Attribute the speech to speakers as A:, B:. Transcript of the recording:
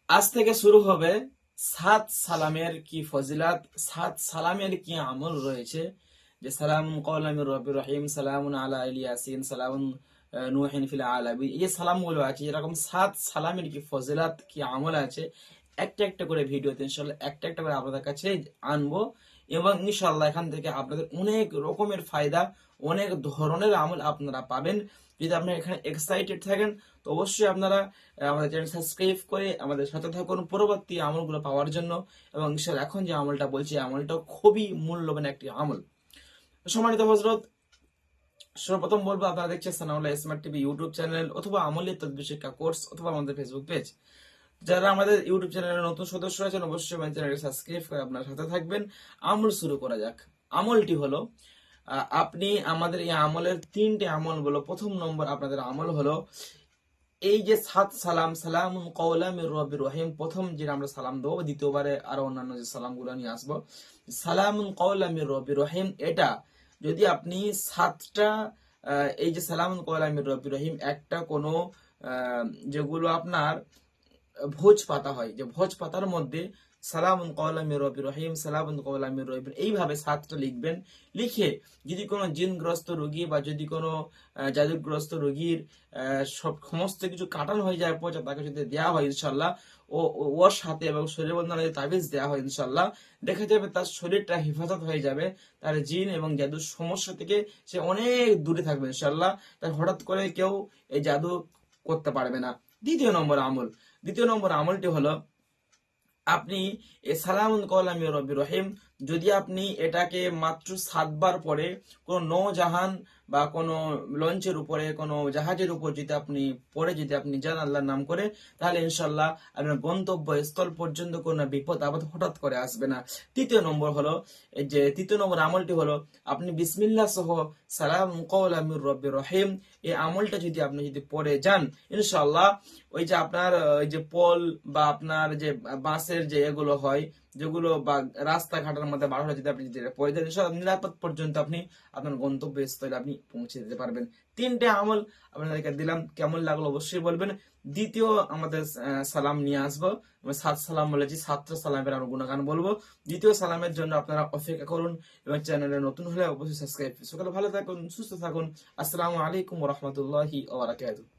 A: আজ থেকে শুরু হবে সাত সালামের কি ফজিলাত, সাত সালামের কি আমল রয়েছে। যে সালামুন কওলাম মির রব্বির রহিম, সালামুন আলা ইয়াসিন, সালামুন নূহিন ফিল আলামিন, এই যে সালামগুলো আছে, এরকম সাত সালামের কি ফজিলাত কি আমল আছে, একটা একটা করে ভিডিওতে ইনশাল্লাহ একটা একটা করে আপনাদের কাছে আনবো। এবং ইনশাল্লাহ এখান থেকে আপনাদের অনেক রকমের ফায়দা, অনেক ধরনের আমল আপনারা পাবেন। যদি আপনারা এখানে এক্সাইটেড থাকেন তো অবশ্যই আপনারা আমাদের চ্যানেল সাবস্ক্রাইব করে আমাদের সাথে থাকুন পরবর্তী আমলগুলো পাওয়ার জন্য। এবং ইনশাল্লাহ এখন যে আমলটা বলছি, আমলটা খুবই মূল্যবান একটি আমল। সম্মানিত হযরত, সর্বপ্রথম বলবো, আপনারা দেখছেন Sanaullah smart TV YouTube channel অথবা আমলের তদবির শিক্ষা কোর্স অথবা আমাদের ফেসবুক পেজ। যারা আমাদের ইউটিউব চ্যানেলের নতুন সদস্য আছেন অবশ্যই আমাদের চ্যানেলটি সাবস্ক্রাইব করে আপনার সাথে থাকবেন। আমল শুরু করা যাক। আমলটি হলো, আপনি আমাদের এই আমলের তিনটে আমল বলো। প্রথম নম্বর আপনাদের আমল হলো এই যে সাত সালাম, সালামুন কওলাম মির রব্বির রহিম, প্রথম যে আমরা সালাম দেবো, দ্বিতীয়বারে আরো অন্যান্য যে সালামগুলো নিয়ে আসবো, সালামুন কওলাম মির রব্বির রহিম, এটা যদি আপনি সাতটা এই যে সালামুন কওলাম মির রব্বির রহিম, একটা কোনো আহ, যেগুলো আপনার ভোজ পাতা হয়, যে ভোজ পাতার মধ্যে সালামুন কওলাম মির রব্বির রহিম, সালামুন কওলাম মির রব্বির, এইভাবে সাতটা লিখবেন। লিখে যদি কোনো জিনগ্রস্ত রোগী বা যদি কোনো জাদুগ্রস্ত রোগীর সব সমস্ত কিছু কাটানো হয়ে যায় পচা, তাকে যদি দেওয়া হয় ইনশাল্লাহ, ওর সাথে এবং শরীর বন্ধনে যদি তাবিজ দেওয়া হয় ইনশাল্লাহ, দেখা যাবে তার শরীরটা হেফাজত হয়ে যাবে, তার জিন এবং জাদুর সমস্যা থেকে সে অনেক দূরে থাকবে ইনশাল্লাহ। তাই হঠাৎ করে কেউ এই জাদু করতে পারবে না। দ্বিতীয় নম্বর আমলটি হলো, আপনি এ সালামুন কওলাম মির রব্বির রহিম, যদি আপনি এটাকে মাত্র 7 বার পরে কোন নৌজাহান বা কোন লঞ্চের উপরে, কোন জাহাজের উপর যদি আপনি পড়ে যদি আপনি যান আল্লাহর নাম করে, তাহলে ইনশাল্লাহ আপনার গন্তব্য স্থল পর্যন্ত কোনো বিপদ আপদ হঠাৎ করে আসবে না। তৃতীয় নম্বর আমলটি হলো, আপনি বিসমিল্লাহ সহ সালাম কওলাম মির রব্বির রহিম, এই আমলটা যদি পড়ে যান ইনশাল্লাহ, ওই যে আপনার ওই যে পোল বা আপনার যে বাসের যে এগুলো হয়, যেগুলো বা রাস্তাঘাটের মধ্যে বার হলে যদি আপনি যেটা পড়ে যান ইনশাআল্লাহ নিরাপদ পর্যন্ত আপনি আপনার গন্তব্যস্থলে আপনি পৌঁছে যেতে পারবেন। তিনটে আমল আপনাদেরকে দিলাম, কেমন লাগলো অবশ্যই বলবেন। দ্বিতীয় আমাদের সালাম নিয়ে আসবো। আমি 7 সালাম বলেছি, 7টা সালামের আমি গুণগান বলবো। দ্বিতীয় সালামের জন্য আপনারা অপেক্ষা করুন এবং চ্যানেলে নতুন হলে অবশ্যই সাবস্ক্রাইব। সকালে ভালো থাকুন, সুস্থ থাকুন। আসসালামু আলাইকুম ওয়া রাহমাতুল্লাহি ওয়া বারাকাতুহু।